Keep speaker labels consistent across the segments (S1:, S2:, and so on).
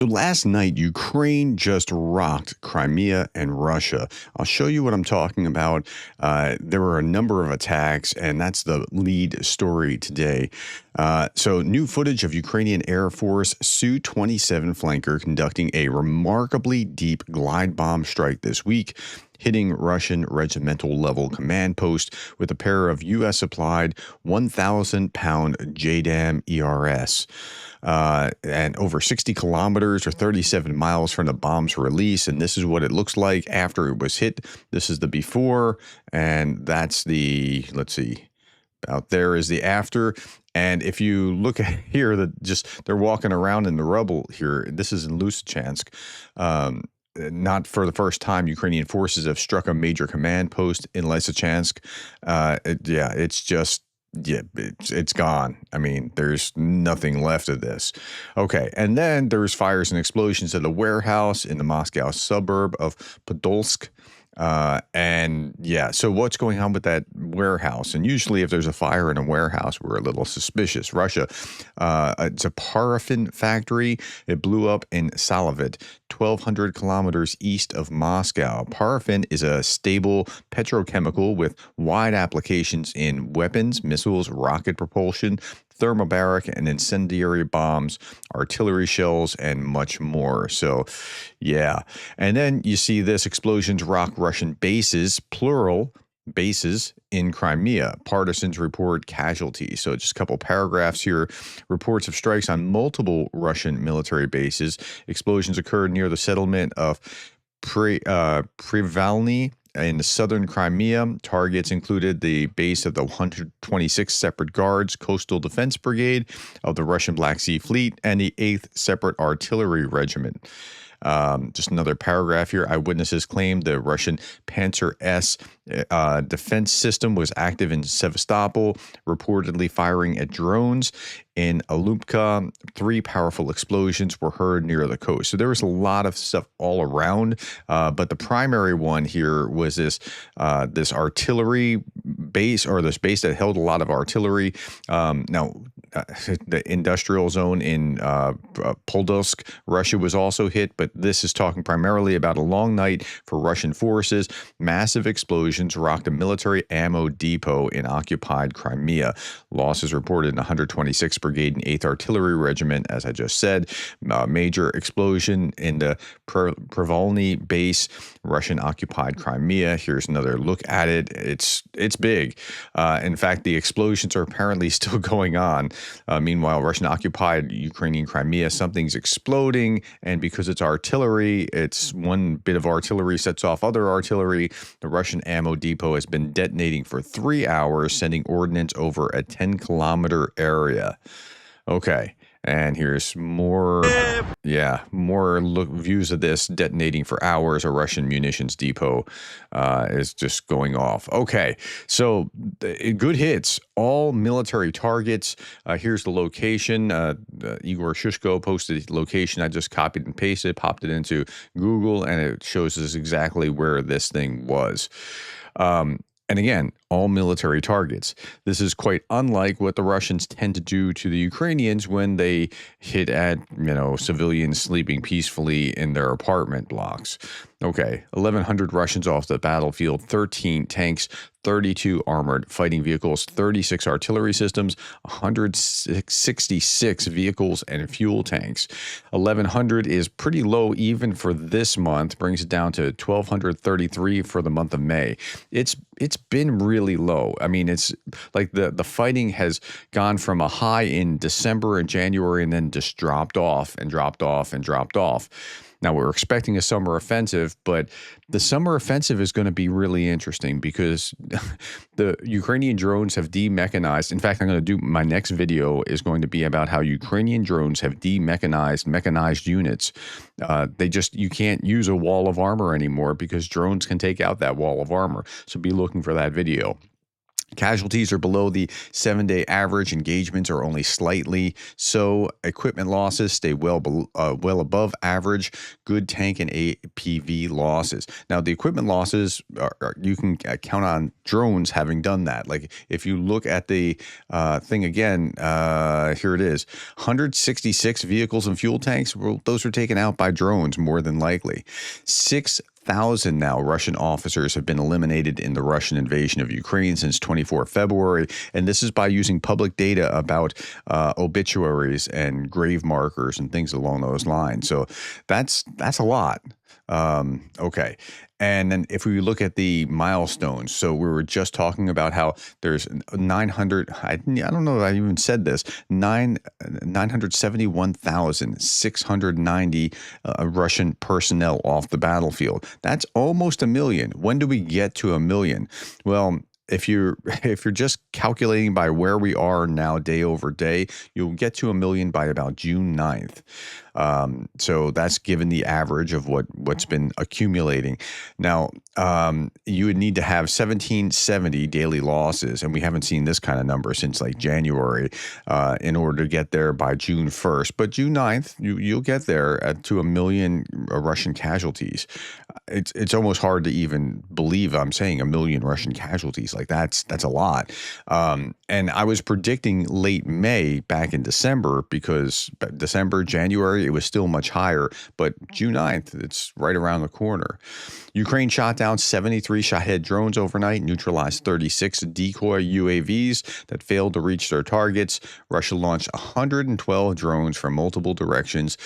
S1: So last night, Ukraine just rocked Crimea and Russia. I'll show you what I'm talking about. There were a number of attacks, and that's the lead story today. So new footage of Ukrainian Air Force Su-27 flanker conducting a remarkably deep glide bomb strike this week, hitting Russian regimental level command post with a pair of U.S. supplied 1,000-pound JDAM ERS. And over 60 kilometers or 37 miles from the bomb's release. And this is what it looks like after it was hit. This is the before, and that's the, let's see, out there is the after. And if you look at here, they're walking around in the rubble here. This is in Lysychansk. Not for the first time, Ukrainian forces have struck a major command post in Lysychansk. It's gone. I mean, there's nothing left of this. Okay, and then there's fires and explosions at a warehouse in the Moscow suburb of Podolsk. So what's going on with that warehouse? And usually if there's a fire in a warehouse, we're a little suspicious. Russia, it's a paraffin factory. It blew up in Salavet, 1,200 kilometers east of Moscow. Paraffin is a stable petrochemical with wide applications in weapons, missiles, rocket propulsion, thermobaric and incendiary bombs, artillery shells, and much more. So, yeah. And then you see this: explosions rock Russian bases, plural, bases in Crimea. Partisans report casualties. So just a couple paragraphs here. Reports of strikes on multiple Russian military bases. Explosions occurred near the settlement of Privalny in the southern Crimea. Targets included the base of the 126th Separate Guards Coastal Defense Brigade of the Russian Black Sea Fleet and the 8th Separate Artillery Regiment. Just another paragraph here. Eyewitnesses claimed the Russian Panzer S defense system was active in Sevastopol, reportedly firing at drones. In Alupka, 3 powerful explosions were heard near the coast. So there was a lot of stuff all around, but the primary one here was this artillery base, or this base that held a lot of artillery. The industrial zone in Podolsk, Russia, was also hit, but this is talking primarily about a long night for Russian forces. Massive explosions rocked a military ammo depot in occupied Crimea. Losses reported in 126th Brigade and 8th Artillery Regiment, as I just said. Major explosion in the Privalny base, Russian-occupied Crimea. Here's another look at it. It's big. In fact, the explosions are apparently still going on. Meanwhile, Russian-occupied Ukrainian Crimea, something's exploding, and because it's artillery, it's one bit of artillery sets off other artillery. The Russian ammo depot has been detonating for 3 hours, sending ordnance over a 10-kilometer area. Okay. And here's more views of this detonating for hours. A Russian munitions depot is just going off. Okay, so good hits, all military targets. Here's the location. Igor Shushko posted the location. I just copied and pasted, popped it into Google, and it shows us exactly where this thing was. And again, all military targets. This is quite unlike what the Russians tend to do to the Ukrainians when they hit at, civilians sleeping peacefully in their apartment blocks. Okay, 1,100 Russians off the battlefield, 13 tanks, 32 armored fighting vehicles, 36 artillery systems, 166 vehicles and fuel tanks. 1,100 is pretty low even for this month, brings it down to 1,233 for the month of May. It's been really low. I mean, it's like the fighting has gone from a high in December and January and then just dropped off and dropped off and dropped off. Now, we're expecting a summer offensive, but the summer offensive is going to be really interesting because the Ukrainian drones have demechanized. In fact, my next video is going to be about how Ukrainian drones have mechanized units. You can't use a wall of armor anymore because drones can take out that wall of armor. So be looking for that video. Casualties are below the 7-day average. Engagements are only slightly so. Equipment losses stay well above average. Good tank and APV losses. Now, the equipment losses you can count on drones having done that. Like if you look at the thing again, here it is: 166 vehicles and fuel tanks. Well, those are taken out by drones more than likely. 6,000 now Russian officers have been eliminated in the Russian invasion of Ukraine since 24 February, and this is by using public data about obituaries and grave markers and things along those lines. So that's a lot. Okay. And then if we look at the milestones, so we were just talking about how there's 900, I don't know if I even said this, 971,690 Russian personnel off the battlefield. That's almost a million. When do we get to a million? Well, if you're just calculating by where we are now day over day, you'll get to a million by about June 9th. So that's given the average of what's been accumulating. Now, you would need to have 1770 daily losses, and we haven't seen this kind of number since like January, in order to get there by June 1st. But June 9th, you'll get there to a million Russian casualties. It's almost hard to even believe I'm saying a million Russian casualties. Like that's a lot. And I was predicting late May back in December, because December, January, it was still much higher, but June 9th, it's right around the corner. Ukraine shot down 73 Shahed drones overnight, neutralized 36 decoy UAVs that failed to reach their targets. Russia launched 112 drones from multiple directions,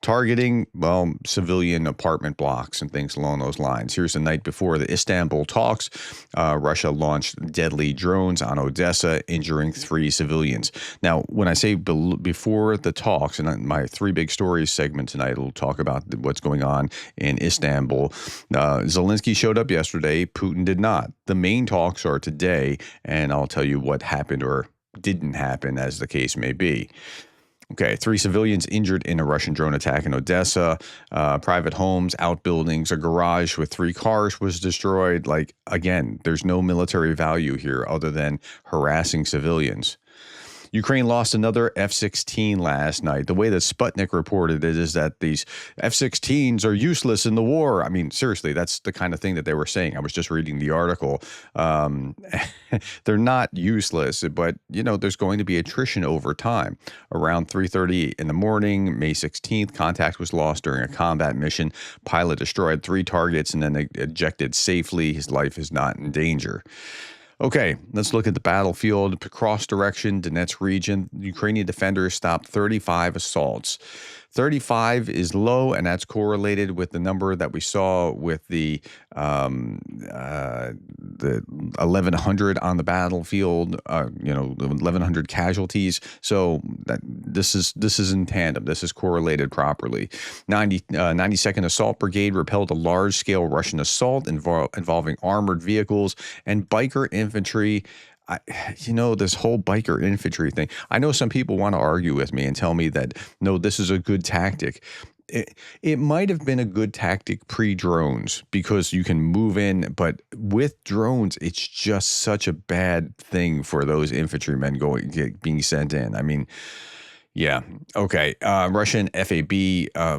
S1: targeting, well, civilian apartment blocks and things along those lines. Here's the night before the Istanbul talks. Russia launched deadly drones on Odessa, injuring 3 civilians. Now, when I say before the talks, and my 3 big stories segment tonight will talk about what's going on in Istanbul. Zelensky showed up yesterday. Putin did not. The main talks are today, and I'll tell you what happened or didn't happen, as the case may be. Okay, 3 civilians injured in a Russian drone attack in Odessa. Private homes, outbuildings, a garage with 3 cars was destroyed. Like, again, there's no military value here other than harassing civilians. Ukraine lost another F-16 last night. The way that Sputnik reported it is that these F-16s are useless in the war. I mean, seriously, that's the kind of thing that they were saying. I was just reading the article. They're not useless, but, you know, there's going to be attrition over time. Around 3:30 in the morning, May 16th, contact was lost during a combat mission. Pilot destroyed 3 targets and then ejected safely. His life is not in danger. Okay, let's look at the battlefield. Cross direction, Donetsk region. Ukrainian defenders stopped 35 assaults. 35 is low, and that's correlated with the number that we saw with the 1,100 on the battlefield. 1,100 casualties. So this is in tandem. This is correlated properly. 92nd Assault Brigade repelled a large-scale Russian assault involving armored vehicles and biker infantry. This whole biker infantry thing, I know some people want to argue with me and tell me that, no, this is a good tactic. It might have been a good tactic pre-drones because you can move in, but with drones, it's just such a bad thing for those infantrymen being sent in. I mean, yeah. Okay. Russian FAB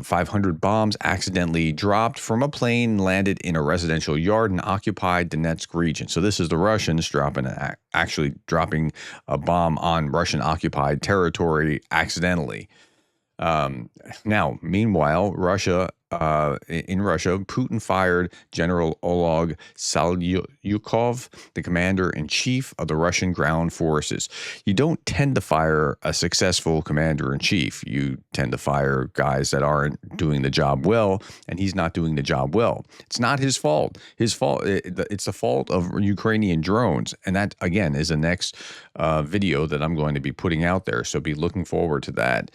S1: 500 bombs accidentally dropped from a plane, landed in a residential yard in occupied Donetsk region. So this is the Russians actually dropping a bomb on Russian occupied territory accidentally. Now, meanwhile, in Russia, Putin fired General Oleg Salyukov, the commander-in-chief of the Russian ground forces. You don't tend to fire a successful commander-in-chief. You tend to fire guys that aren't doing the job well, and he's not doing the job well. It's not his fault. It's the fault of Ukrainian drones, and that, again, is the next video that I'm going to be putting out there, so be looking forward to that.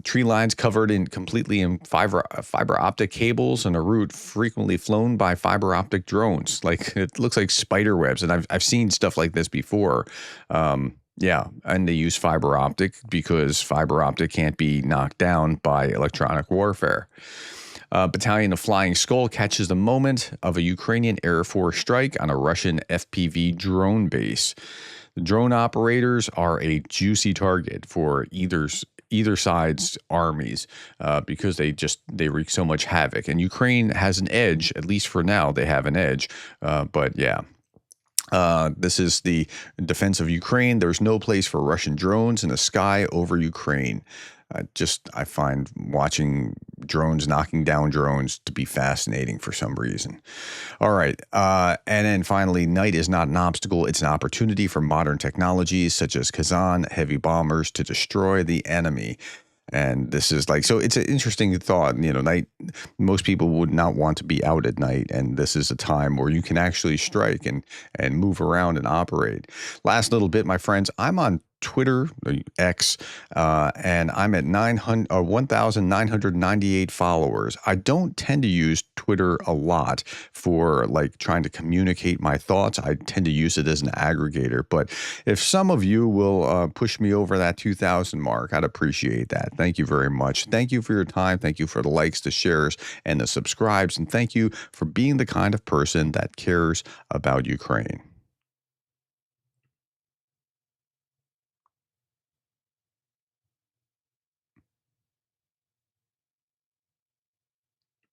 S1: Tree lines covered completely in fiber optic cables and a route frequently flown by fiber optic drones. Like, it looks like spider webs, and I've seen stuff like this before. Yeah, and they use fiber optic because fiber optic can't be knocked down by electronic warfare. A battalion of Flying Skull catches the moment of a Ukrainian Air Force strike on a Russian FPV drone base. The drone operators are a juicy target for either side's armies because they wreak so much havoc. And Ukraine has an edge, at least for now. They have an edge, but yeah. This is the defense of Ukraine. There's no place for Russian drones in the sky over Ukraine. I find watching drones knocking down drones to be fascinating for some reason. All right. And then finally, night is not an obstacle. It's an opportunity for modern technologies such as Kazan heavy bombers to destroy the enemy. And this is so it's an interesting thought. Night, most people would not want to be out at night. And this is a time where you can actually strike and move around and operate. Last little bit, my friends, I'm on Twitter, X, and I'm at 1,998 followers. I don't tend to use Twitter a lot for trying to communicate my thoughts. I tend to use it as an aggregator. But if some of you will push me over that 2,000 mark, I'd appreciate that. Thank you very much. Thank you for your time. Thank you for the likes, the shares, and the subscribes. And thank you for being the kind of person that cares about Ukraine.